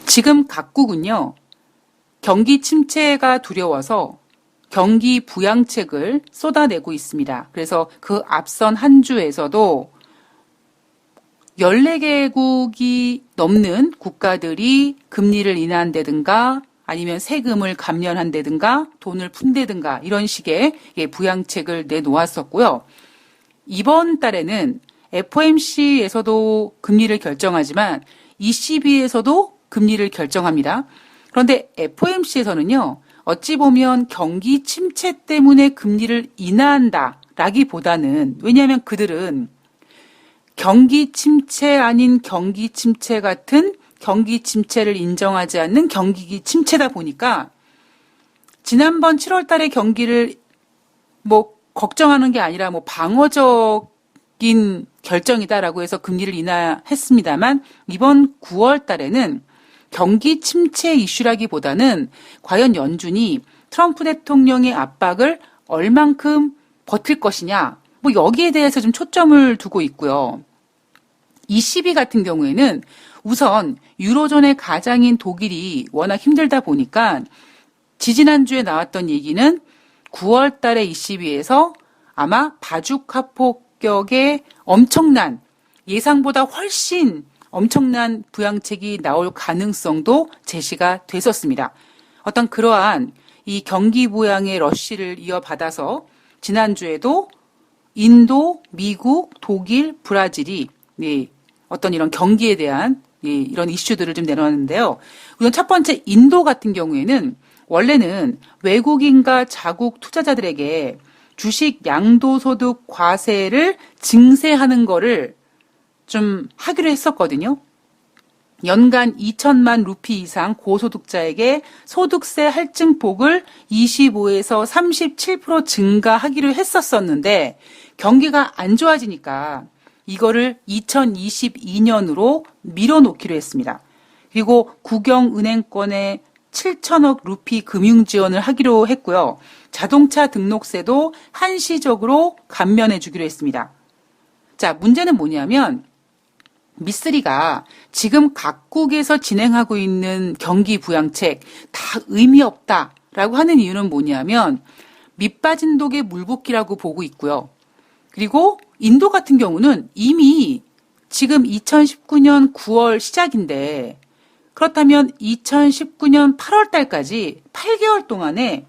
지금 각국은요, 경기 침체가 두려워서 경기 부양책을 쏟아내고 있습니다. 그래서 그 앞선 한 주에서도 14개국이 넘는 국가들이 금리를 인하한다든가 아니면 세금을 감면한다든가 돈을 푼다든가 이런 식의 부양책을 내놓았었고요. 이번 달에는 FOMC에서도 금리를 결정하지만 ECB에서도 금리를 결정합니다. 그런데 FOMC에서는요, 어찌 보면 경기 침체 때문에 금리를 인하한다라기보다는, 왜냐하면 그들은 경기 침체 아닌 경기 침체 같은 경기 침체를 인정하지 않는 경기 침체다 보니까 지난번 7월 달에 경기를 걱정하는 게 아니라 방어적인 결정이다라고 해서 금리를 인하했습니다만 이번 9월 달에는 경기 침체 이슈라기보다는 과연 연준이 트럼프 대통령의 압박을 얼만큼 버틸 것이냐, 여기에 대해서 좀 초점을 두고 있고요. ECB 같은 경우에는 우선 유로존의 가장인 독일이 워낙 힘들다 보니까 지지난주에 나왔던 얘기는 9월 달에 ECB에서 아마 바주카 폭격의 엄청난, 예상보다 훨씬 엄청난 부양책이 나올 가능성도 제시가 됐었습니다. 어떤 그러한 이 경기 부양의 러쉬를 이어받아서 지난주에도 인도, 미국, 독일, 브라질이 어떤 이런 경기에 대한 이런 이슈들을 좀 내놓았는데요. 우선 첫 번째 인도 같은 경우에는 원래는 외국인과 자국 투자자들에게 주식 양도소득 과세를 증세하는 거를 좀 하기로 했었거든요. 연간 2천만 루피 이상 고소득자에게 소득세 할증폭을 25에서 37% 증가하기로 했었었는데 경기가 안 좋아지니까 이거를 2022년으로 밀어놓기로 했습니다. 그리고 국영은행권에 7천억 루피 금융 지원을 하기로 했고요. 자동차 등록세도 한시적으로 감면해 주기로 했습니다. 자, 문제는 뭐냐면 미쓰리가 지금 각국에서 진행하고 있는 경기 부양책 다 의미 없다라고 하는 이유는 뭐냐면 밑빠진 독에 물 붓기라고 보고 있고요. 그리고 인도 같은 경우는 이미 지금 2019년 9월 시작인데 그렇다면 2019년 8월 달까지 8개월 동안에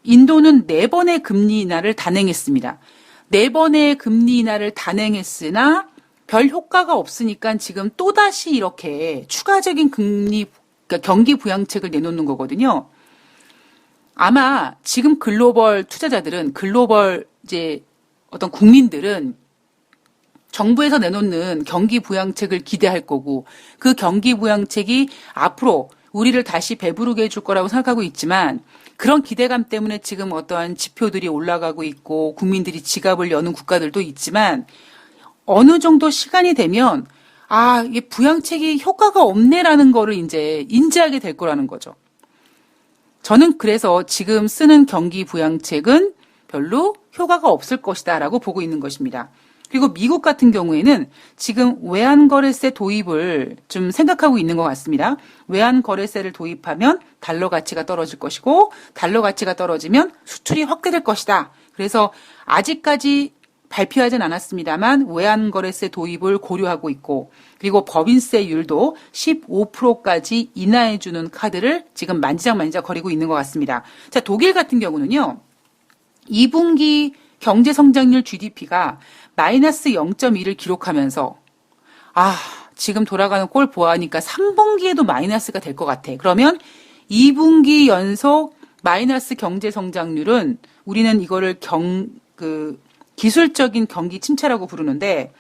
인도는 4번의 금리 인하를 단행했습니다. 4번의 금리 인하를 단행했으나 별 효과가 없으니까 지금 또다시 이렇게 추가적인 그러니까 경기 부양책을 내놓는 거거든요. 아마 지금 글로벌 투자자들은, 글로벌 어떤 국민들은 정부에서 내놓는 경기 부양책을 기대할 거고 그 경기 부양책이 앞으로 우리를 다시 배부르게 해줄 거라고 생각하고 있지만 그런 기대감 때문에 지금 어떠한 지표들이 올라가고 있고 국민들이 지갑을 여는 국가들도 있지만 어느 정도 시간이 되면 이게 부양책이 효과가 없네라는 거를 이제 인지하게 될 거라는 거죠. 저는 그래서 지금 쓰는 경기 부양책은 별로 효과가 없을 것이다라고 보고 있는 것입니다. 그리고 미국 같은 경우에는 지금 외환거래세 도입을 좀 생각하고 있는 것 같습니다. 외환거래세를 도입하면 달러 가치가 떨어질 것이고 달러 가치가 떨어지면 수출이 확대될 것이다. 그래서 아직까지 발표하진 않았습니다만 외환거래세 도입을 고려하고 있고 그리고 법인세율도 15%까지 인하해주는 카드를 지금 만지작 거리고 있는 것 같습니다. 자, 독일 같은 경우는요. 2분기 경제성장률 GDP가 마이너스 0.1을 기록하면서 지금 돌아가는 꼴 보아하니까 3분기에도 마이너스가 될 것 같아. 그러면 2분기 연속 마이너스 경제성장률은 우리는 이거를 기술적인 경기 침체라고 부르는데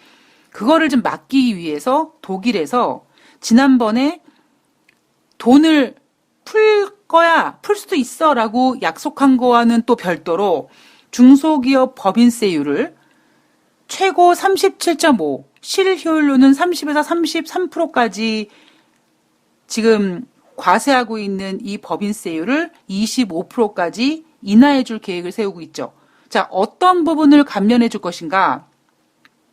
그거를 좀 막기 위해서 독일에서 지난번에 돈을 풀 수도 있어 라고 약속한 거와는 또 별도로 중소기업 법인세율을 최고 37.5, 실효율로는 30에서 33%까지 지금 과세하고 있는 이 법인세율을 25%까지 인하해 줄 계획을 세우고 있죠. 자, 어떤 부분을 감면해 줄 것인가?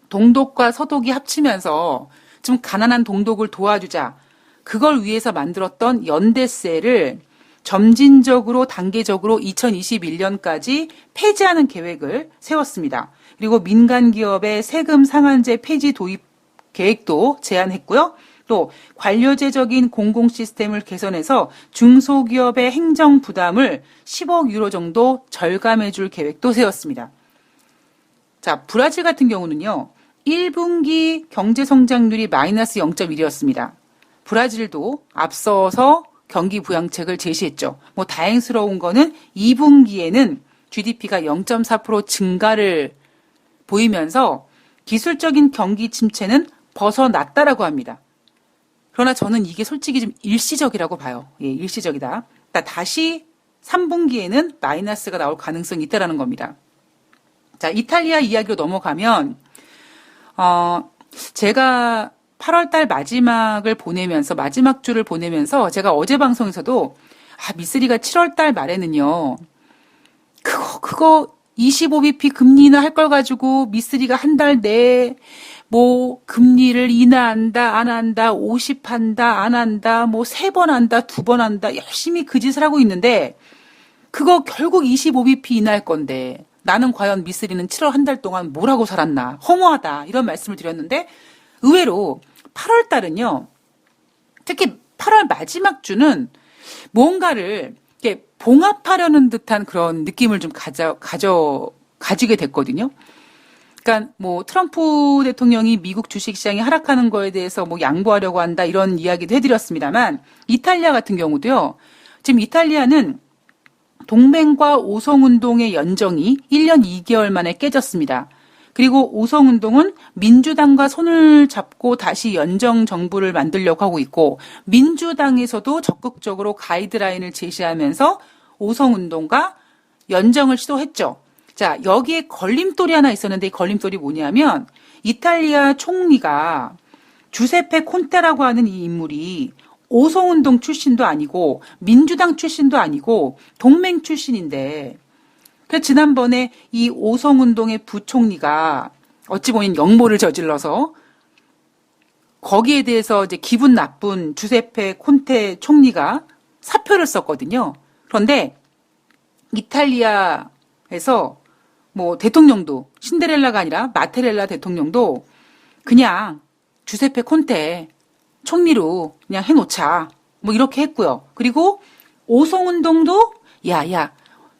동독과 서독이 합치면서 좀 가난한 동독을 도와주자. 그걸 위해서 만들었던 연대세를 점진적으로 단계적으로 2021년까지 폐지하는 계획을 세웠습니다. 그리고 민간 기업의 세금 상한제 폐지 도입 계획도 제안했고요. 또 관료제적인 공공 시스템을 개선해서 중소기업의 행정 부담을 10억 유로 정도 절감해 줄 계획도 세웠습니다. 자, 브라질 같은 경우는요. 1분기 경제 성장률이 마이너스 0.1이었습니다. 브라질도 앞서서 경기 부양책을 제시했죠. 뭐 다행스러운 거는 2분기에는 GDP가 0.4% 증가를 보이면서 기술적인 경기 침체는 벗어났다라고 합니다. 그러나 저는 이게 솔직히 좀 일시적이라고 봐요. 예, 일시적이다. 그러니까 다시 3분기에는 마이너스가 나올 가능성이 있다라는 겁니다. 자, 이탈리아 이야기로 넘어가면 제가 8월 달 마지막 주를 보내면서 제가 어제 방송에서도 미쓰리가 7월 달 말에는요. 그거 25bp 금리 인하 할 걸 가지고 미쓰리가 한 달 내에 뭐 금리를 인하한다 안 한다 50 한다 안 한다 뭐 3번 한다 2번 한다 열심히 그 짓을 하고 있는데 그거 결국 25bp 인하할 건데 나는 과연 미쓰리는 7월 한 달 동안 뭘 하고 살았나 허무하다 이런 말씀을 드렸는데 의외로 8월 달은요. 특히 8월 마지막 주는 뭔가를 이렇게 봉합하려는 듯한 그런 느낌을 좀 가지게 됐거든요. 그러니까 뭐 트럼프 대통령이 미국 주식시장이 하락하는 거에 대해서 뭐 양보하려고 한다 이런 이야기도 해드렸습니다만 이탈리아 같은 경우도요. 지금 이탈리아는 동맹과 오송운동의 연정이 1년 2개월 만에 깨졌습니다. 그리고 오송운동은 민주당과 손을 잡고 다시 연정 정부를 만들려고 하고 있고 민주당에서도 적극적으로 가이드라인을 제시하면서 오송운동과 연정을 시도했죠. 자, 여기에 걸림돌이 하나 있었는데 이 걸림돌이 뭐냐면 이탈리아 총리가 주세페 콘테라고 하는 이 인물이 오송운동 출신도 아니고 민주당 출신도 아니고 동맹 출신인데 그래서 지난번에 이 오송운동의 부총리가 어찌 보면 역모를 저질러서 거기에 대해서 이제 기분 나쁜 주세페 콘테 총리가 사표를 썼거든요. 그런데 이탈리아에서 뭐 대통령도 신데렐라가 아니라 마테렐라 대통령도 그냥 주세페 콘테 총리로 그냥 해놓자 뭐 이렇게 했고요. 그리고 오송운동도 야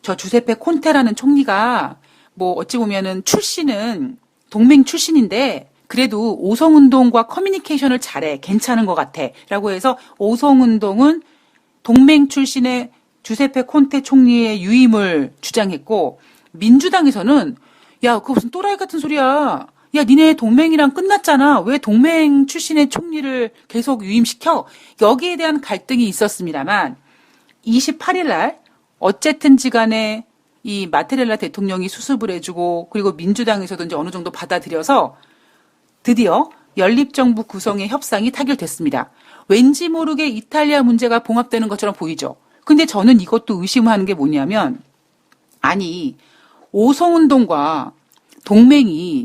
저 주세페 콘테라는 총리가 뭐 어찌 보면은 출신은 동맹 출신인데 그래도 오송운동과 커뮤니케이션을 잘해 괜찮은 것 같아 라고 해서 오송운동은 동맹 출신의 주세페 콘테 총리의 유임을 주장했고 민주당에서는 야 그거 무슨 또라이 같은 소리야 야 니네 동맹이랑 끝났잖아 왜 동맹 출신의 총리를 계속 유임시켜 여기에 대한 갈등이 있었습니다만 28일 날 어쨌든지 간에 이 마테렐라 대통령이 수습을 해주고 그리고 민주당에서도 이제 어느 정도 받아들여서 드디어 연립정부 구성의 협상이 타결됐습니다. 왠지 모르게 이탈리아 문제가 봉합되는 것처럼 보이죠. 근데 저는 이것도 의심하는 게 뭐냐면 아니 오송운동과 동맹이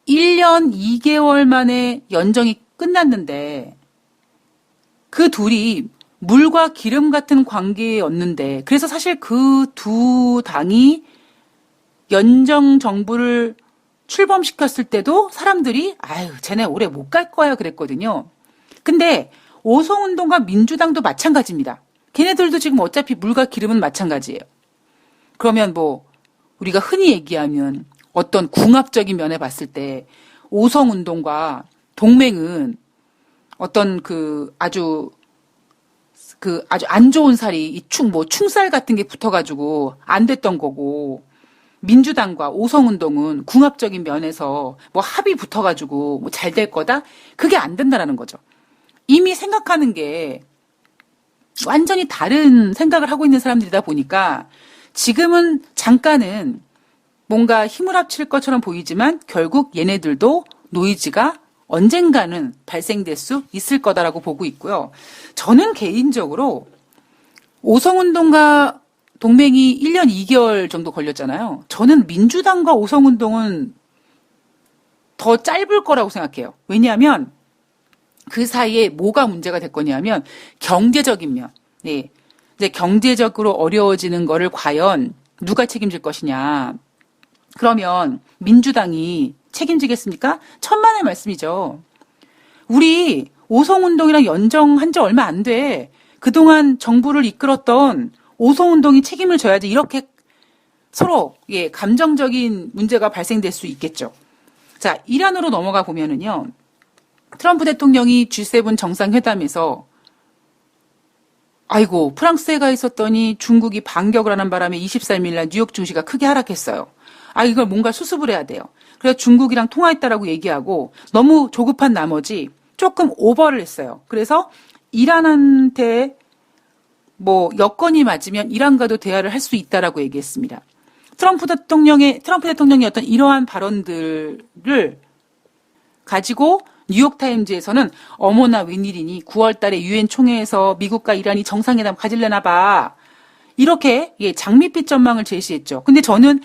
1년 2개월 만에 연정이 끝났는데 그 둘이 물과 기름 같은 관계였는데 그래서 사실 그 두 당이 연정 정부를 출범시켰을 때도 사람들이 아유 쟤네 오래 못 갈 거야 그랬거든요. 근데 오송운동과 민주당도 마찬가지입니다. 걔네들도 지금 어차피 물과 기름은 마찬가지예요. 그러면 뭐 우리가 흔히 얘기하면 어떤 궁합적인 면에 봤을 때 오송운동과 동맹은 어떤 아주 안 좋은 살이 충살 같은 게 붙어가지고 안 됐던 거고 민주당과 오송운동은 궁합적인 면에서 뭐 합이 붙어가지고 뭐 잘 될 거다 그게 안 된다라는 거죠. 이미 생각하는 게 완전히 다른 생각을 하고 있는 사람들이다 보니까 지금은 잠깐은 뭔가 힘을 합칠 것처럼 보이지만 결국 얘네들도 노이즈가 언젠가는 발생될 수 있을 거다라고 보고 있고요. 저는 개인적으로 오송운동과 동맹이 1년 2개월 정도 걸렸잖아요. 저는 민주당과 오송운동은 더 짧을 거라고 생각해요. 왜냐하면 그 사이에 뭐가 문제가 됐거냐면 경제적인 면. 네. 이제 경제적으로 어려워지는 거를 과연 누가 책임질 것이냐. 그러면 민주당이 책임지겠습니까? 천만의 말씀이죠. 우리 오송운동이랑 연정한 지 얼마 안 돼. 그동안 정부를 이끌었던 오송운동이 책임을 져야지. 이렇게 서로 감정적인 문제가 발생될 수 있겠죠. 자, 이란으로 넘어가 보면은요. 트럼프 대통령이 G7 정상회담에서 아이고 프랑스에 가 있었더니 중국이 반격을 하는 바람에 23일 날 뉴욕 증시가 크게 하락했어요. 이걸 뭔가 수습을 해야 돼요. 그래서 중국이랑 통화했다라고 얘기하고 너무 조급한 나머지 조금 오버를 했어요. 그래서 이란한테 여건이 맞으면 이란과도 대화를 할 수 있다라고 얘기했습니다. 트럼프 대통령의 어떤 이러한 발언들을 가지고 뉴욕타임즈에서는 어머나 웬일이니 9월 달에 유엔 총회에서 미국과 이란이 정상회담 가질려나 봐. 이렇게 장밋빛 전망을 제시했죠. 근데 저는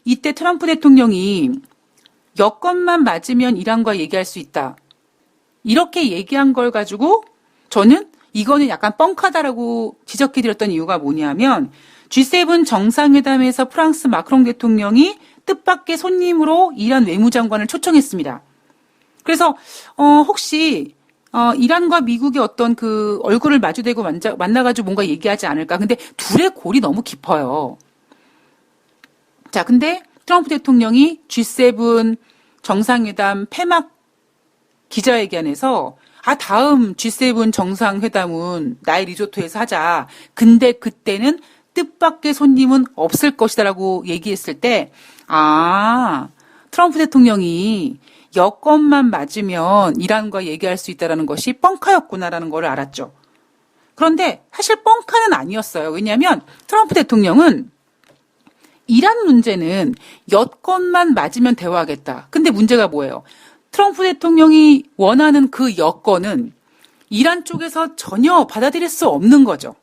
이때 트럼프 대통령이 여건만 맞으면 이란과 얘기할 수 있다. 이렇게 얘기한 걸 가지고 저는 이거는 약간 뻥카다라고 지적해드렸던 이유가 뭐냐면 G7 정상회담에서 프랑스 마크롱 대통령이 뜻밖의 손님으로 이란 외무장관을 초청했습니다. 그래서 혹시 이란과 미국의 어떤 그 얼굴을 마주대고 만나가지고 뭔가 얘기하지 않을까. 근데 둘의 골이 너무 깊어요. 자, 근데 트럼프 대통령이 G7 정상회담 폐막 기자회견에서 다음 G7 정상회담은 나의 리조트에서 하자. 근데 그때는 뜻밖의 손님은 없을 것이다라고 얘기했을 때 트럼프 대통령이 여건만 맞으면 이란과 얘기할 수 있다는 것이 뻥카였구나라는 걸 알았죠. 그런데 사실 뻥카는 아니었어요. 왜냐하면 트럼프 대통령은 이란 문제는 여건만 맞으면 대화하겠다. 근데 문제가 뭐예요? 트럼프 대통령이 원하는 그 여건은 이란 쪽에서 전혀 받아들일 수 없는 거죠.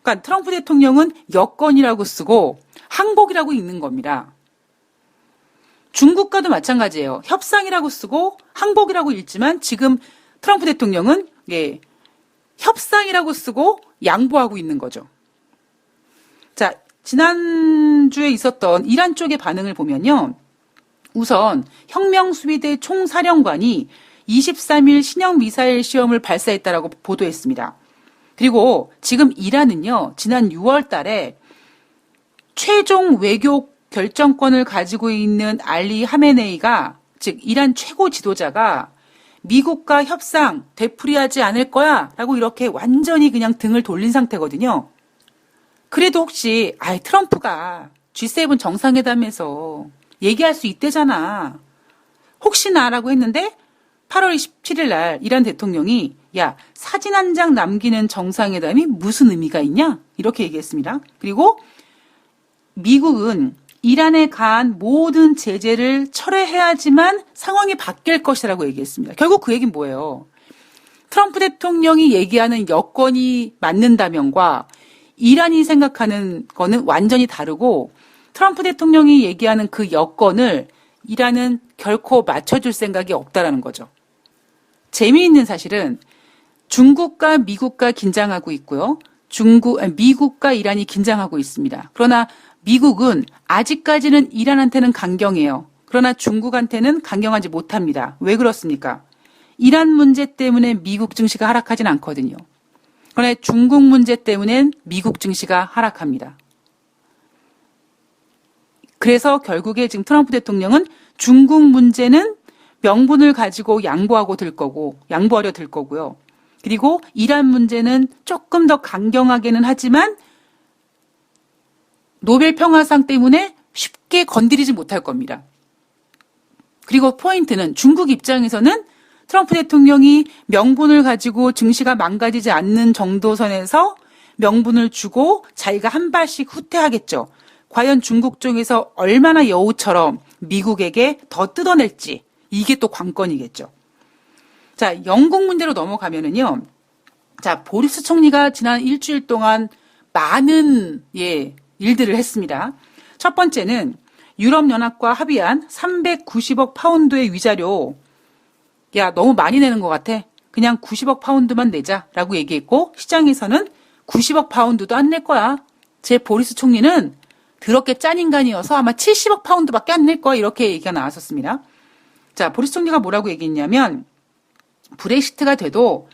그러니까 트럼프 대통령은 여건이라고 쓰고 항복이라고 읽는 겁니다. 중국과도 마찬가지예요. 협상이라고 쓰고 항복이라고 읽지만 지금 트럼프 대통령은 협상이라고 쓰고 양보하고 있는 거죠. 자, 지난주에 있었던 이란 쪽의 반응을 보면요. 우선 혁명수비대 총사령관이 23일 신형 미사일 시험을 발사했다라고 보도했습니다. 그리고 지금 이란은요. 지난 6월 달에 최종 외교 결정권을 가지고 있는 알리 하메네이가 즉 이란 최고 지도자가 미국과 협상 되풀이하지 않을 거야 라고 이렇게 완전히 그냥 등을 돌린 상태거든요. 그래도 혹시 트럼프가 G7 정상회담에서 얘기할 수 있대잖아. 혹시나 라고 했는데 8월 27일 날 이란 대통령이 사진 한 장 남기는 정상회담이 무슨 의미가 있냐? 이렇게 얘기했습니다. 그리고 미국은 이란에 가한 모든 제재를 철회해야지만 상황이 바뀔 것이라고 얘기했습니다. 결국 그 얘기는 뭐예요? 트럼프 대통령이 얘기하는 여건이 맞는다면과 이란이 생각하는 거는 완전히 다르고 트럼프 대통령이 얘기하는 그 여건을 이란은 결코 맞춰줄 생각이 없다라는 거죠. 재미있는 사실은 중국과 미국과 긴장하고 있고요. 미국과 이란이 긴장하고 있습니다. 그러나 미국은 아직까지는 이란한테는 강경해요. 그러나 중국한테는 강경하지 못합니다. 왜 그렇습니까? 이란 문제 때문에 미국 증시가 하락하진 않거든요. 그러나 중국 문제 때문엔 미국 증시가 하락합니다. 그래서 결국에 지금 트럼프 대통령은 중국 문제는 명분을 가지고 양보하려 들 거고요. 그리고 이란 문제는 조금 더 강경하게는 하지만 노벨 평화상 때문에 쉽게 건드리지 못할 겁니다. 그리고 포인트는 중국 입장에서는 트럼프 대통령이 명분을 가지고 증시가 망가지지 않는 정도 선에서 명분을 주고 자기가 한 발씩 후퇴하겠죠. 과연 중국 쪽에서 얼마나 여우처럼 미국에게 더 뜯어낼지 이게 또 관건이겠죠. 자, 영국 문제로 넘어가면은요. 자, 보리스 총리가 지난 일주일 동안 많은 일들을 했습니다. 첫 번째는 유럽연합과 합의한 390억 파운드의 위자료. 너무 많이 내는 것 같아. 그냥 90억 파운드만 내자라고 얘기했고 시장에서는 90억 파운드도 안 낼 거야. 제 보리스 총리는 더럽게 짠 인간이어서 아마 70억 파운드밖에 안 낼 거야. 이렇게 얘기가 나왔었습니다. 자, 보리스 총리가 뭐라고 얘기했냐면 브렉시트가 돼도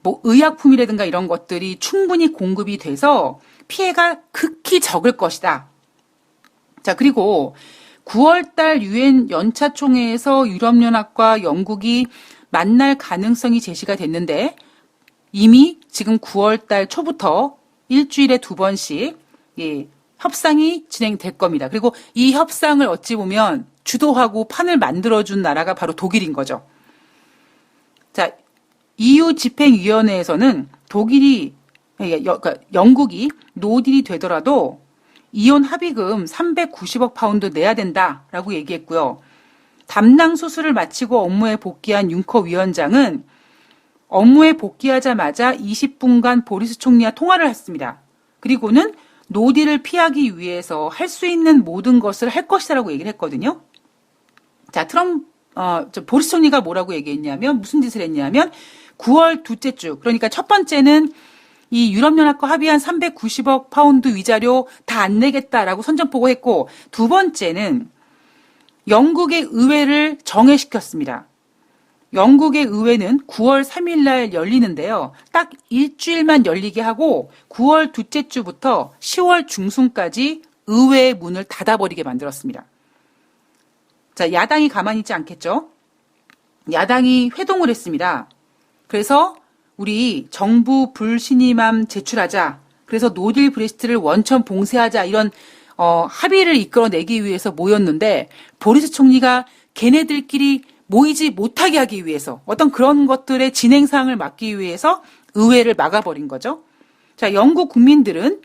뭐 의약품이라든가 이런 것들이 충분히 공급이 돼서 피해가 극히 적을 것이다. 자, 그리고 9월달 유엔 연차총회에서 유럽연합과 영국이 만날 가능성이 제시가 됐는데 이미 지금 9월달 초부터 일주일에 2번씩 협상이 진행될 겁니다. 그리고 이 협상을 어찌 보면 주도하고 판을 만들어준 나라가 바로 독일인 거죠. 자, EU 집행위원회에서는 영국이 노딜이 되더라도 이혼 합의금 390억 파운드 내야 된다라고 얘기했고요. 담낭 수술을 마치고 업무에 복귀한 융커 위원장은 업무에 복귀하자마자 20분간 보리스 총리와 통화를 했습니다. 그리고는 노딜을 피하기 위해서 할 수 있는 모든 것을 할 것이라고 얘기를 했거든요. 자, 보리스 총리가 뭐라고 얘기했냐면 무슨 짓을 했냐면 9월 둘째 주, 그러니까 첫 번째는 이 유럽연합과 합의한 390억 파운드 위자료 다 안 내겠다라고 선전포고했고 두 번째는 영국의 의회를 정회시켰습니다. 영국의 의회는 9월 3일 날 열리는데요. 딱 일주일만 열리게 하고 9월 둘째 주부터 10월 중순까지 의회의 문을 닫아버리게 만들었습니다. 자, 야당이 가만히 있지 않겠죠? 야당이 회동을 했습니다. 그래서 우리 정부 불신임안 제출하자. 그래서 노딜 브렉시트를 원천 봉쇄하자. 이런 합의를 이끌어내기 위해서 모였는데 보리스 총리가 걔네들끼리 모이지 못하게 하기 위해서 어떤 그런 것들의 진행사항을 막기 위해서 의회를 막아버린 거죠. 자, 영국 국민들은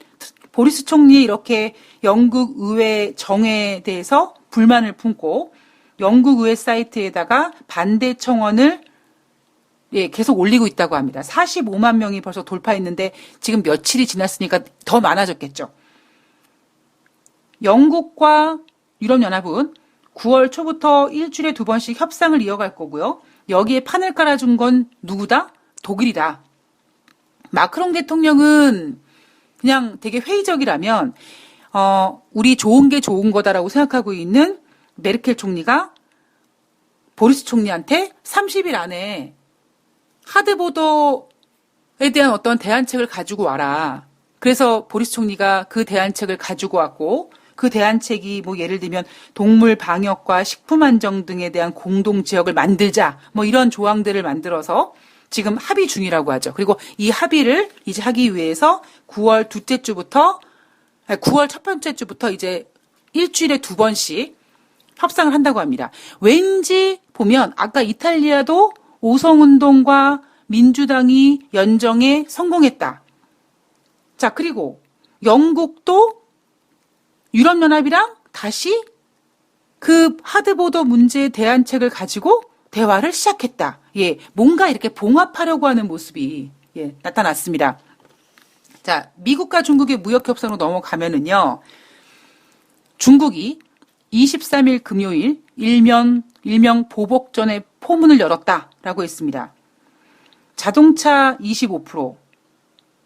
보리스 총리의 이렇게 영국 의회 정회에 대해서 불만을 품고 영국 의회 사이트에다가 반대 청원을 계속 올리고 있다고 합니다. 45만 명이 벌써 돌파했는데 지금 며칠이 지났으니까 더 많아졌겠죠. 영국과 유럽연합은 9월 초부터 일주일에 2번씩 협상을 이어갈 거고요. 여기에 판을 깔아준 건 누구다? 독일이다. 마크롱 대통령은 그냥 되게 회의적이라면 우리 좋은 게 좋은 거다라고 생각하고 있는 메르켈 총리가 보리스 총리한테 30일 안에 하드보더에 대한 어떤 대안책을 가지고 와라. 그래서 보리스 총리가 그 대안책을 가지고 왔고 그 대안책이 뭐 예를 들면 동물 방역과 식품 안정 등에 대한 공동 지역을 만들자. 뭐 이런 조항들을 만들어서 지금 합의 중이라고 하죠. 그리고 이 합의를 이제 하기 위해서 9월 첫 번째 주부터 이제 일주일에 2번씩 협상을 한다고 합니다. 왠지 보면 아까 이탈리아도 오성운동과 민주당이 연정에 성공했다. 자, 그리고 영국도 유럽연합이랑 다시 그 하드보더 문제의 대안책을 가지고 대화를 시작했다. 뭔가 이렇게 봉합하려고 하는 모습이 나타났습니다. 자, 미국과 중국의 무역 협상으로 넘어가면은요. 중국이 23일 금요일 일명 보복전의 포문을 열었다라고 했습니다. 자동차 25%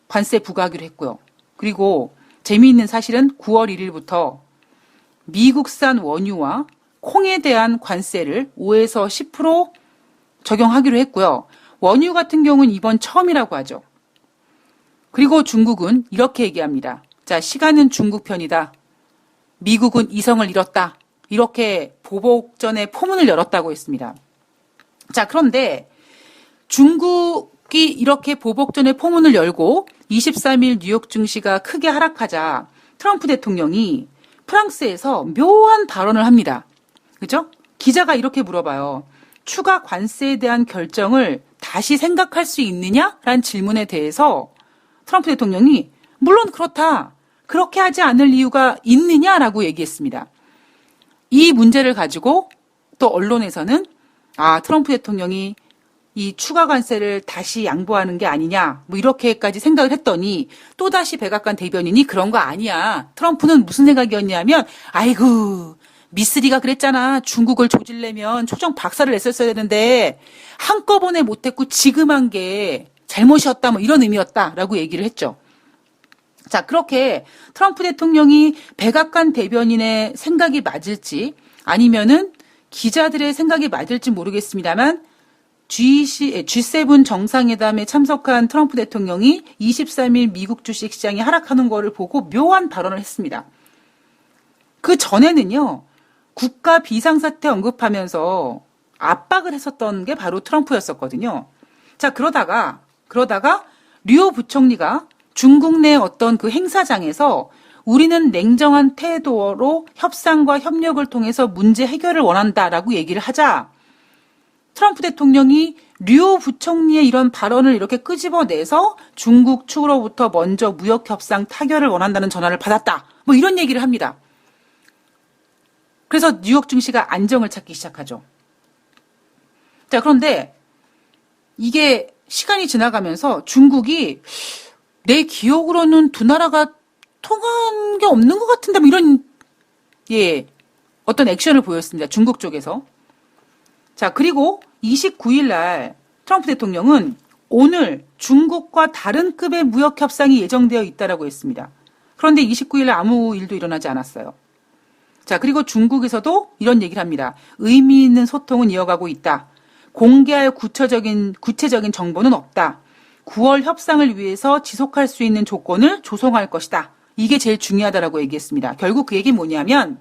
관세 부과하기로 했고요. 그리고 재미있는 사실은 9월 1일부터 미국산 원유와 콩에 대한 관세를 5에서 10% 적용하기로 했고요. 원유 같은 경우는 이번 처음이라고 하죠. 그리고 중국은 이렇게 얘기합니다. 자, 시간은 중국 편이다. 미국은 이성을 잃었다. 이렇게 보복전의 포문을 열었다고 했습니다. 자, 그런데 중국이 이렇게 보복전의 포문을 열고 23일 뉴욕 증시가 크게 하락하자 트럼프 대통령이 프랑스에서 묘한 발언을 합니다. 그죠? 기자가 이렇게 물어봐요. 추가 관세에 대한 결정을 다시 생각할 수 있느냐라는 질문에 대해서 트럼프 대통령이 물론 그렇다. 그렇게 하지 않을 이유가 있느냐라고 얘기했습니다. 이 문제를 가지고 또 언론에서는 트럼프 대통령이 이 추가 관세를 다시 양보하는 게 아니냐 뭐 이렇게까지 생각을 했더니 또다시 백악관 대변인이 그런 거 아니야. 트럼프는 무슨 생각이었냐면 아이고 미쓰리가 그랬잖아. 중국을 조질려면 초정 박살을 냈었어야 되는데 한꺼번에 못했고 지금 한 게 잘못이었다. 뭐 이런 의미였다라고 얘기를 했죠. 자, 그렇게 트럼프 대통령이 백악관 대변인의 생각이 맞을지 아니면은 기자들의 생각이 맞을지 모르겠습니다만 G7 정상회담에 참석한 트럼프 대통령이 23일 미국 주식시장이 하락하는 거를 보고 묘한 발언을 했습니다. 그 전에는요, 국가 비상사태 언급하면서 압박을 했었던 게 바로 트럼프였었거든요. 자, 그러다가 류호 부총리가 중국 내 어떤 그 행사장에서 우리는 냉정한 태도로 협상과 협력을 통해서 문제 해결을 원한다라고 얘기를 하자 트럼프 대통령이 류호 부총리의 이런 발언을 이렇게 끄집어내서 중국 측으로부터 먼저 무역협상 타결을 원한다는 전화를 받았다. 뭐 이런 얘기를 합니다. 그래서 뉴욕 증시가 안정을 찾기 시작하죠. 자, 그런데 이게 시간이 지나가면서 중국이 내 기억으로는 두 나라가 통한 게 없는 것 같은데 뭐 이런 어떤 액션을 보였습니다. 중국 쪽에서. 자, 그리고 29일 날 트럼프 대통령은 오늘 중국과 다른 급의 무역 협상이 예정되어 있다라고 했습니다. 그런데 29일 날 아무 일도 일어나지 않았어요. 자, 그리고 중국에서도 이런 얘기를 합니다. 의미 있는 소통은 이어가고 있다. 공개할 구체적인 정보는 없다. 9월 협상을 위해서 지속할 수 있는 조건을 조성할 것이다. 이게 제일 중요하다라고 얘기했습니다. 결국 그 얘기는 뭐냐면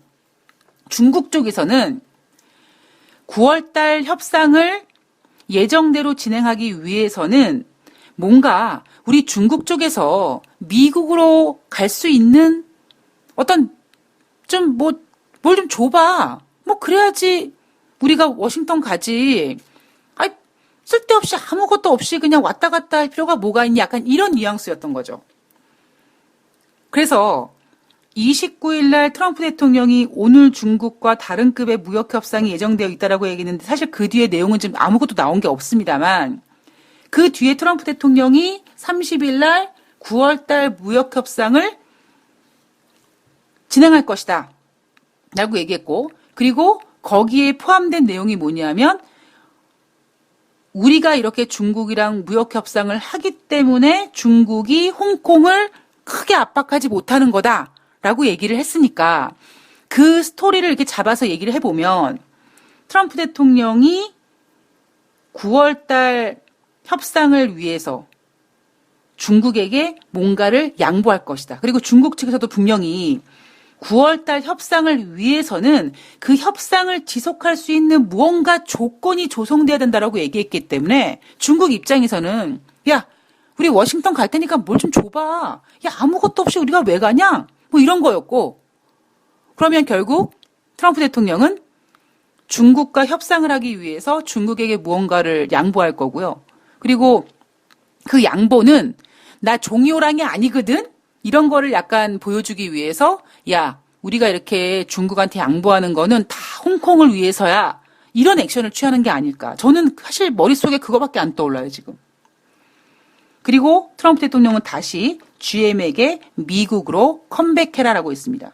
중국 쪽에서는 9월 달 협상을 예정대로 진행하기 위해서는 뭔가 우리 중국 쪽에서 미국으로 갈 수 있는 어떤 좀 뭘 좀 줘봐. 뭐 그래야지 우리가 워싱턴 가지. 쓸데없이 아무것도 없이 그냥 왔다 갔다 할 필요가 뭐가 있니? 약간 이런 뉘앙스였던 거죠. 그래서 29일 날 트럼프 대통령이 오늘 중국과 다른 급의 무역 협상이 예정되어 있다라고 얘기했는데 사실 그 뒤에 내용은 지금 아무것도 나온 게 없습니다만 그 뒤에 트럼프 대통령이 30일 날 9월 달 무역 협상을 진행할 것이다 라고 얘기했고 그리고 거기에 포함된 내용이 뭐냐면 우리가 이렇게 중국이랑 무역 협상을 하기 때문에 중국이 홍콩을 크게 압박하지 못하는 거다라고 얘기를 했으니까 그 스토리를 이렇게 잡아서 얘기를 해보면 트럼프 대통령이 9월 달 협상을 위해서 중국에게 뭔가를 양보할 것이다. 그리고 중국 측에서도 분명히 9월 달 협상을 위해서는 그 협상을 지속할 수 있는 무언가 조건이 조성돼야 된다라고 얘기했기 때문에 중국 입장에서는 야, 우리 워싱턴 갈 테니까 뭘 좀 줘봐. 야, 아무것도 없이 우리가 왜 가냐? 뭐 이런 거였고 그러면 결국 트럼프 대통령은 중국과 협상을 하기 위해서 중국에게 무언가를 양보할 거고요. 그리고 그 양보는 나 종이호랑이 아니거든? 이런 거를 약간 보여주기 위해서 야, 우리가 이렇게 중국한테 양보하는 거는 다 홍콩을 위해서야. 이런 액션을 취하는 게 아닐까. 저는 사실 머릿속에 그거밖에 안 떠올라요, 지금. 그리고 트럼프 대통령은 다시 GM에게 미국으로 컴백해라라고 했습니다.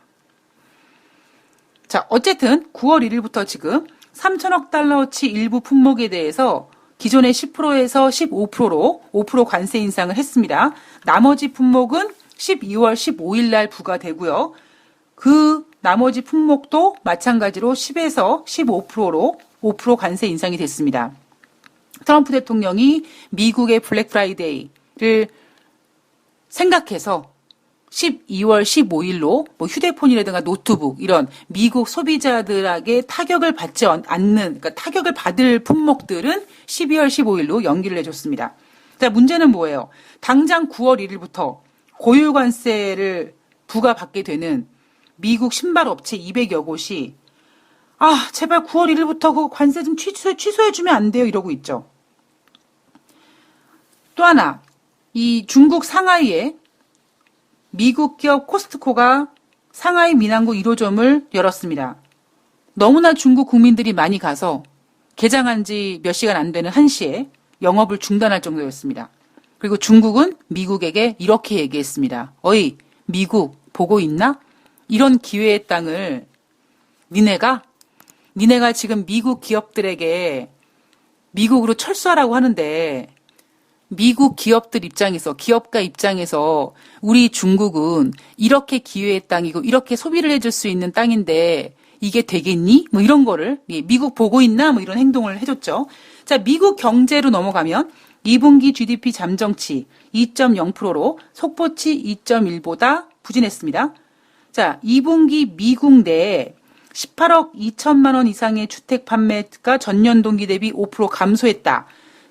자, 어쨌든 9월 1일부터 지금 3천억 달러어치 일부 품목에 대해서 기존의 10%에서 15%로 5% 관세 인상을 했습니다. 나머지 품목은 12월 15일 날 부과되고요. 그 나머지 품목도 마찬가지로 10에서 15%로 5% 관세 인상이 됐습니다. 트럼프 대통령이 미국의 블랙 프라이데이를 생각해서 12월 15일로 뭐 휴대폰이라든가 노트북 이런 미국 소비자들에게 타격을 받지 않는, 그러니까 타격을 받을 품목들은 12월 15일로 연기를 해줬습니다. 자, 문제는 뭐예요? 당장 9월 1일부터 고유관세를 부과받게 되는 미국 신발 업체 200여 곳이 제발 9월 1일부터 그 관세 좀 취소해주면 안 돼요 이러고 있죠. 또 하나, 이 중국 상하이에 미국 기업 코스트코가 상하이 민항구 1호점을 열었습니다. 너무나 중국 국민들이 많이 가서 개장한 지 몇 시간 안 되는 1시에 영업을 중단할 정도였습니다. 그리고 중국은 미국에게 이렇게 얘기했습니다. 어이, 미국 보고 있나? 이런 기회의 땅을 니네가 지금 미국 기업들에게 미국으로 철수하라고 하는데 미국 기업들 입장에서, 기업가 입장에서 우리 중국은 이렇게 기회의 땅이고 이렇게 소비를 해줄 수 있는 땅인데 이게 되겠니? 뭐 이런 거를 미국 보고 있나? 뭐 이런 행동을 해줬죠. 자, 미국 경제로 넘어가면 2분기 GDP 잠정치 2.0%로 속보치 2.1보다 부진했습니다. 자, 2분기 미국 내 18억 2천만 원 이상의 주택 판매가 전년 동기 대비 5% 감소했다.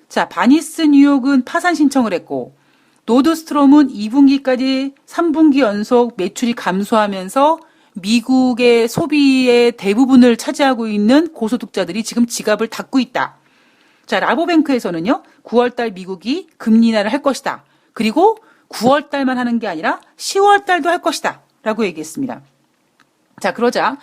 자, 바니스 뉴욕은 파산 신청을 했고 노드스트롬은 2분기까지 3분기 연속 매출이 감소하면서 미국의 소비의 대부분을 차지하고 있는 고소득자들이 지금 지갑을 닫고 있다. 자, 라보뱅크에서는요, 9월달 미국이 금리 인하를 할 것이다. 그리고 9월달만 하는 게 아니라 10월달도 할 것이다. 라고 얘기했습니다. 자, 그러자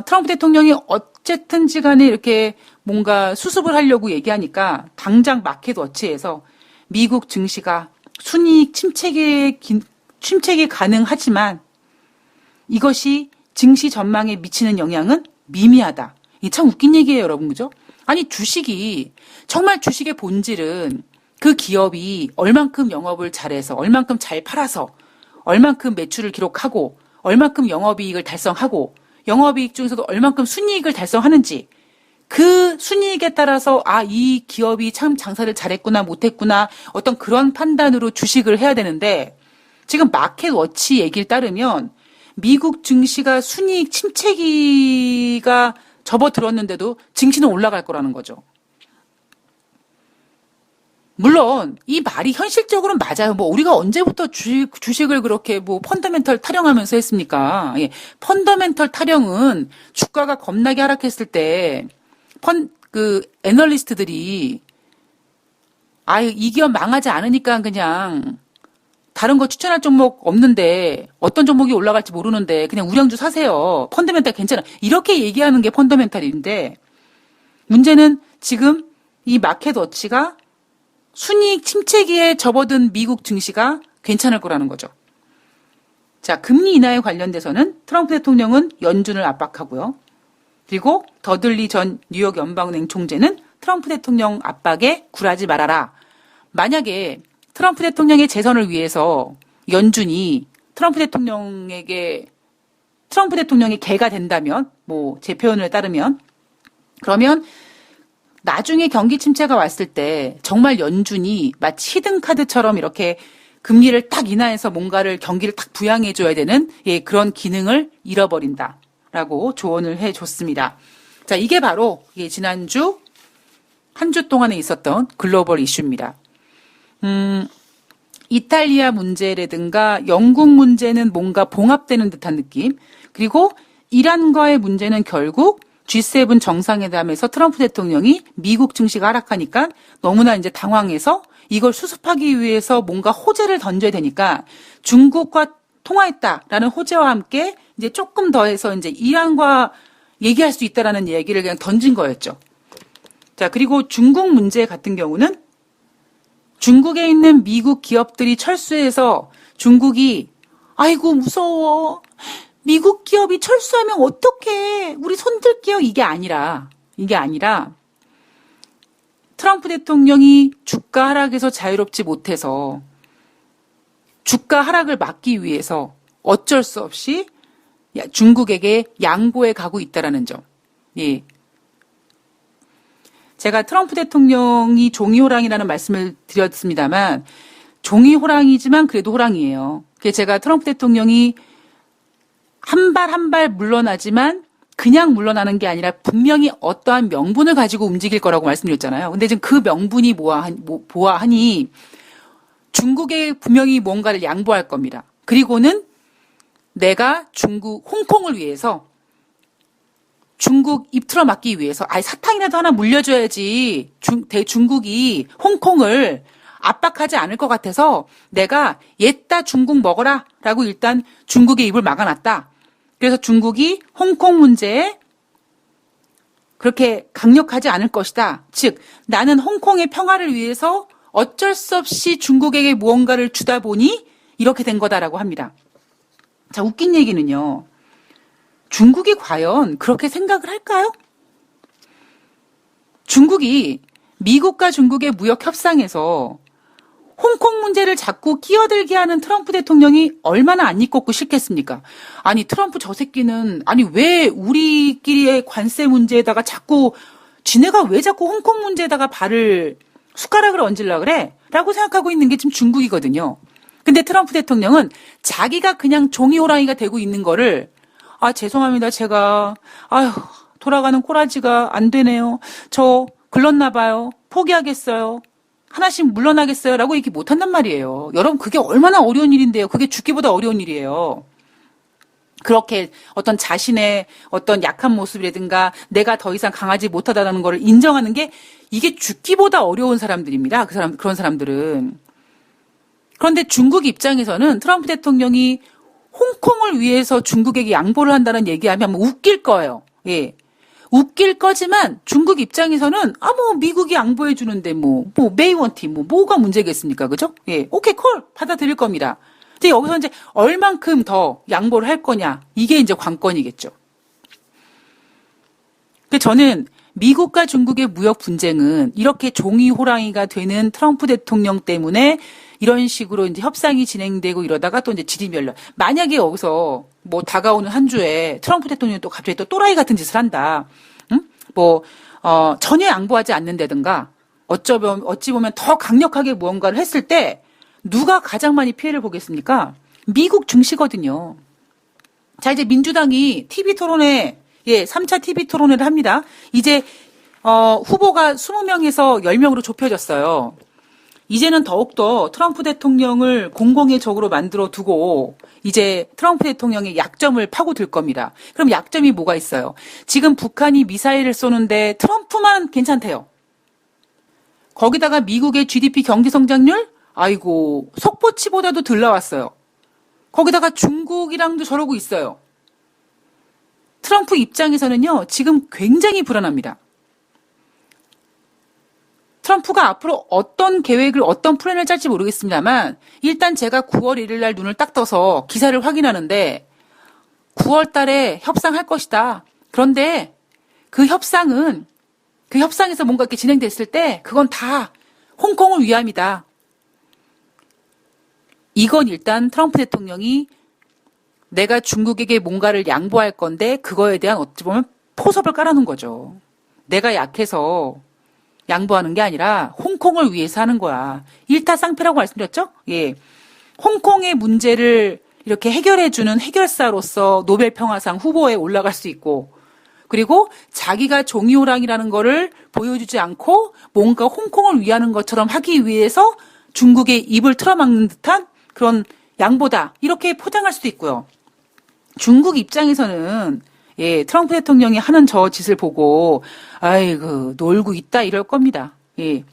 트럼프 대통령이 어쨌든지 간에 이렇게 뭔가 수습을 하려고 얘기하니까 당장 마켓워치에서 미국 증시가 순이익 침체기 가능하지만 이것이 증시 전망에 미치는 영향은 미미하다. 이게 참 웃긴 얘기예요, 여러분. 그죠? 아니, 정말 주식의 본질은 그 기업이 얼만큼 영업을 잘해서, 얼만큼 잘 팔아서, 얼만큼 매출을 기록하고, 얼만큼 영업이익을 달성하고, 영업이익 중에서도 얼만큼 순이익을 달성하는지, 그 순이익에 따라서 이 기업이 참 장사를 잘했구나 못했구나 어떤 그런 판단으로 주식을 해야 되는데 지금 마켓워치 얘기를 따르면 미국 증시가 순이익 침체기가 접어들었는데도 증시는 올라갈 거라는 거죠. 물론 이 말이 현실적으로는 맞아요. 뭐 우리가 언제부터 주식을 그렇게 뭐 펀더멘털 타령하면서 했습니까? 예, 펀더멘털 타령은 주가가 겁나게 하락했을 때 애널리스트들이 이 기업 망하지 않으니까 그냥 다른 거 추천할 종목 없는데 어떤 종목이 올라갈지 모르는데 그냥 우량주 사세요. 펀더멘탈 괜찮아. 이렇게 얘기하는 게 펀더멘탈인데 문제는 지금 이 마켓워치가 순이익 침체기에 접어든 미국 증시가 괜찮을 거라는 거죠. 자, 금리 인하에 관련돼서는 트럼프 대통령은 연준을 압박하고요. 그리고 더들리 전 뉴욕 연방은행 총재는 트럼프 대통령 압박에 굴하지 말아라. 만약에 트럼프 대통령의 재선을 위해서 연준이 트럼프 대통령의 개가 된다면, 뭐 제 표현을 따르면, 그러면 나중에 경기 침체가 왔을 때 정말 연준이 마치 히든카드처럼 이렇게 금리를 딱 인하해서 뭔가를 경기를 딱 부양해줘야 되는 그런 기능을 잃어버린다라고 조언을 해줬습니다. 자, 이게 바로 지난주 한 주 동안에 있었던 글로벌 이슈입니다. 이탈리아 문제라든가 영국 문제는 뭔가 봉합되는 듯한 느낌. 그리고 이란과의 문제는 결국 G7 정상회담에서 트럼프 대통령이 미국 증시가 하락하니까 너무나 이제 당황해서 이걸 수습하기 위해서 뭔가 호재를 던져야 되니까 중국과 통화했다라는 호재와 함께 이제 조금 더해서 이제 이란과 얘기할 수 있다라는 얘기를 그냥 던진 거였죠. 자, 그리고 중국 문제 같은 경우는 중국에 있는 미국 기업들이 철수해서 중국이 아이고 무서워. 미국 기업이 철수하면 어떡해. 우리 손들게요. 이게 아니라 트럼프 대통령이 주가 하락에서 자유롭지 못해서 주가 하락을 막기 위해서 어쩔 수 없이 중국에게 양보해 가고 있다라는 점. 예. 제가 트럼프 대통령이 종이호랑이라는 말씀을 드렸습니다만 종이호랑이지만 그래도 호랑이에요. 제가 트럼프 대통령이 한 발 한 발 물러나지만 그냥 물러나는 게 아니라 분명히 어떠한 명분을 가지고 움직일 거라고 말씀드렸잖아요. 근데 지금 그 명분이 보아하니 중국에 분명히 뭔가를 양보할 겁니다. 그리고는 내가 홍콩을 위해서 중국 입 틀어막기 위해서 사탕이라도 하나 물려줘야지 중국이 홍콩을 압박하지 않을 것 같아서 내가 옛다 중국 먹어라 라고 일단 중국의 입을 막아놨다. 그래서 중국이 홍콩 문제에 그렇게 강력하지 않을 것이다. 즉 나는 홍콩의 평화를 위해서 어쩔 수 없이 중국에게 무언가를 주다 보니 이렇게 된 거다라고 합니다. 자, 웃긴 얘기는요. 중국이 과연 그렇게 생각을 할까요? 중국이 미국과 중국의 무역 협상에서 홍콩 문제를 자꾸 끼어들게 하는 트럼프 대통령이 얼마나 안 입고 싫겠습니까? 아니, 트럼프 저 새끼는, 아니, 왜 우리끼리의 관세 문제에다가 자꾸, 지네가 왜 자꾸 홍콩 문제에다가 숟가락을 얹으려고 그래? 라고 생각하고 있는 게 지금 중국이거든요. 근데 트럼프 대통령은 자기가 그냥 종이 호랑이가 되고 있는 거를, 죄송합니다. 제가, 돌아가는 꼬라지가 안 되네요. 저 글렀나 봐요. 포기하겠어요. 하나씩 물러나겠어요? 라고 얘기 못 한단 말이에요. 여러분, 그게 얼마나 어려운 일인데요. 그게 죽기보다 어려운 일이에요. 그렇게 어떤 자신의 어떤 약한 모습이라든가 내가 더 이상 강하지 못하다는 걸 인정하는 게 이게 죽기보다 어려운 사람들입니다. 그런 사람들은. 그런데 중국 입장에서는 트럼프 대통령이 홍콩을 위해서 중국에게 양보를 한다는 얘기하면 웃길 거예요. 예. 웃길 거지만 중국 입장에서는 미국이 양보해 주는데 메이원티 뭐가 문제겠습니까? 그죠? 예. 오케이 콜 받아들일 겁니다. 근데 여기서 이제 얼만큼 더 양보를 할 거냐 이게 이제 관건이겠죠. 근데 저는 미국과 중국의 무역 분쟁은 이렇게 종이 호랑이가 되는 트럼프 대통령 때문에 이런 식으로 이제 협상이 진행되고 이러다가 또 이제 지리멸렬. 만약에 여기서 다가오는 한 주에 트럼프 대통령이 또 갑자기 또 또라이 같은 짓을 한다. 응? 전혀 양보하지 않는다든가 어찌 보면 더 강력하게 무언가를 했을 때 누가 가장 많이 피해를 보겠습니까? 미국 증시거든요. 자, 이제 민주당이 TV 토론회, 3차 TV 토론회를 합니다. 이제, 후보가 20명에서 10명으로 좁혀졌어요. 이제는 더욱더 트럼프 대통령을 공공의 적으로 만들어 두고 이제 트럼프 대통령의 약점을 파고들 겁니다. 그럼 약점이 뭐가 있어요? 지금 북한이 미사일을 쏘는데 트럼프만 괜찮대요. 거기다가 미국의 GDP 경제 성장률? 아이고, 속보치보다도 덜 나왔어요. 거기다가 중국이랑도 저러고 있어요. 트럼프 입장에서는요, 지금 굉장히 불안합니다. 트럼프가 앞으로 어떤 계획을, 어떤 플랜을 짤지 모르겠습니다만, 일단 제가 9월 1일 날 눈을 딱 떠서 기사를 확인하는데, 9월 달에 협상할 것이다. 그런데 그 협상에서 뭔가 이렇게 진행됐을 때, 그건 다 홍콩을 위함이다. 이건 일단 트럼프 대통령이 내가 중국에게 뭔가를 양보할 건데 그거에 대한 어찌 보면 포섭을 깔아놓은 거죠. 내가 약해서 양보하는 게 아니라 홍콩을 위해서 하는 거야. 일타쌍피라고 말씀드렸죠? 예. 홍콩의 문제를 이렇게 해결해주는 해결사로서 노벨 평화상 후보에 올라갈 수 있고 그리고 자기가 종이호랑이라는 거를 보여주지 않고 뭔가 홍콩을 위하는 것처럼 하기 위해서 중국의 입을 틀어막는 듯한 그런 양보다 이렇게 포장할 수도 있고요. 중국 입장에서는 트럼프 대통령이 하는 저 짓을 보고 아이고 놀고 있다 이럴 겁니다. 예.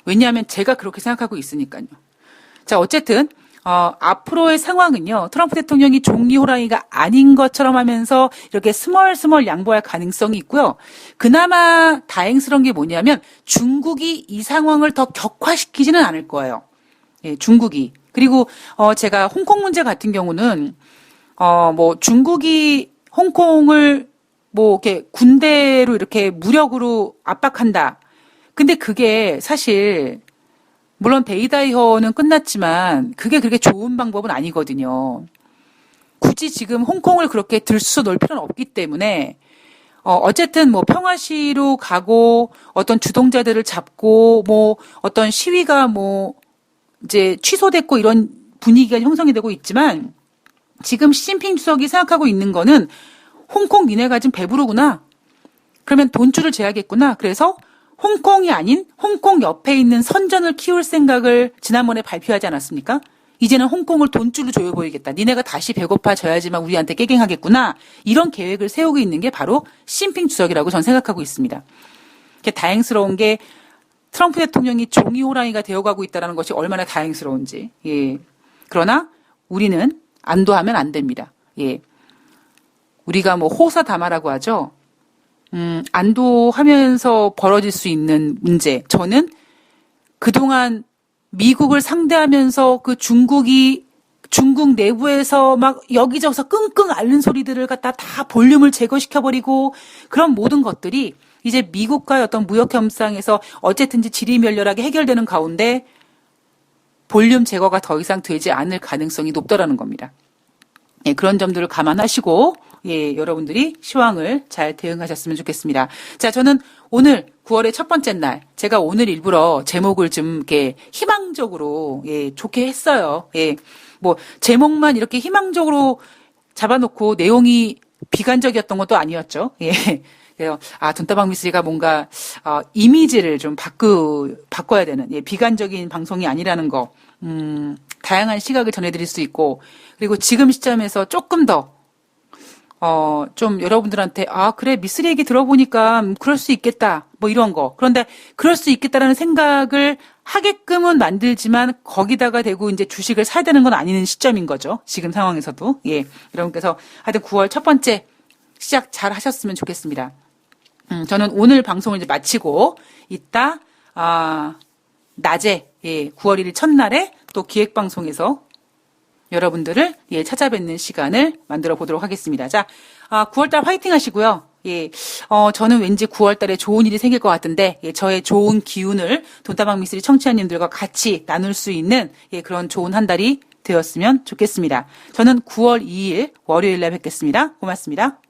왜냐하면 제가 그렇게 생각하고 있으니까요. 자 어쨌든 앞으로의 상황은요. 트럼프 대통령이 종이 호랑이가 아닌 것처럼 하면서 이렇게 스멀스멀 양보할 가능성이 있고요. 그나마 다행스러운 게 뭐냐면 중국이 이 상황을 더 격화시키지는 않을 거예요. 예, 중국이. 그리고 제가 홍콩 문제 같은 경우는 중국이 홍콩을 이렇게 군대로 이렇게 무력으로 압박한다. 근데 그게 사실 물론 베이다이어는 끝났지만 그게 그렇게 좋은 방법은 아니거든요. 굳이 지금 홍콩을 그렇게 들쑤 놓을 필요는 없기 때문에 어쨌든 평화시로 가고 어떤 주동자들을 잡고 어떤 시위가 이제 취소됐고 이런 분위기가 형성이 되고 있지만 지금 시진핑 주석이 생각하고 있는 거는 홍콩 니네가 지금 배부르구나. 그러면 돈줄을 재야겠구나. 그래서 홍콩이 아닌 홍콩 옆에 있는 선전을 키울 생각을 지난번에 발표하지 않았습니까? 이제는 홍콩을 돈줄로 조여 보이겠다. 니네가 다시 배고파져야지만 우리한테 깨갱하겠구나. 이런 계획을 세우고 있는 게 바로 시진핑 주석이라고 저는 생각하고 있습니다. 다행스러운 게 트럼프 대통령이 종이 호랑이가 되어가고 있다는 것이 얼마나 다행스러운지. 예. 그러나 우리는 안도하면 안 됩니다. 예. 우리가 호사다마라고 하죠. 안도하면서 벌어질 수 있는 문제. 저는 그동안 미국을 상대하면서 그 중국이 중국 내부에서 막 여기저기서 끙끙 앓는 소리들을 갖다 다 볼륨을 제거시켜버리고 그런 모든 것들이 이제 미국과의 어떤 무역 협상에서 어쨌든지 지리멸렬하게 해결되는 가운데 볼륨 제거가 더 이상 되지 않을 가능성이 높다라는 겁니다. 예, 그런 점들을 감안하시고 예, 여러분들이 시황을 잘 대응하셨으면 좋겠습니다. 자, 저는 오늘 9월의 첫 번째 날, 제가 오늘 일부러 제목을 좀 이렇게 희망적으로 예, 좋게 했어요. 예, 뭐 제목만 이렇게 희망적으로 잡아놓고 내용이 비관적이었던 것도 아니었죠. 예. 그래서 돈다방 미스리가 뭔가 이미지를 좀 바꿔야 되는 예, 비관적인 방송이 아니라는 거, 다양한 시각을 전해드릴 수 있고 그리고 지금 시점에서 조금 더 좀 여러분들한테 그래 미스리 얘기 들어보니까 그럴 수 있겠다 뭐 이런 거. 그런데 그럴 수 있겠다라는 생각을 하게끔은 만들지만 거기다가 대고 이제 주식을 사야 되는 건 아닌 시점인 거죠. 지금 상황에서도. 예. 여러분께서 하여튼 9월 첫 번째 시작 잘 하셨으면 좋겠습니다. 저는 오늘 방송을 이제 마치고 이따 낮에 예, 9월 1일 첫날에 또 기획방송에서 여러분들을 예, 찾아뵙는 시간을 만들어 보도록 하겠습니다. 자, 9월달 화이팅 하시고요. 예, 저는 왠지 9월달에 좋은 일이 생길 것 같은데 예, 저의 좋은 기운을 돈다방 미스리 청취자님들과 같이 나눌 수 있는 예, 그런 좋은 한 달이 되었으면 좋겠습니다. 저는 9월 2일 월요일 날 뵙겠습니다. 고맙습니다.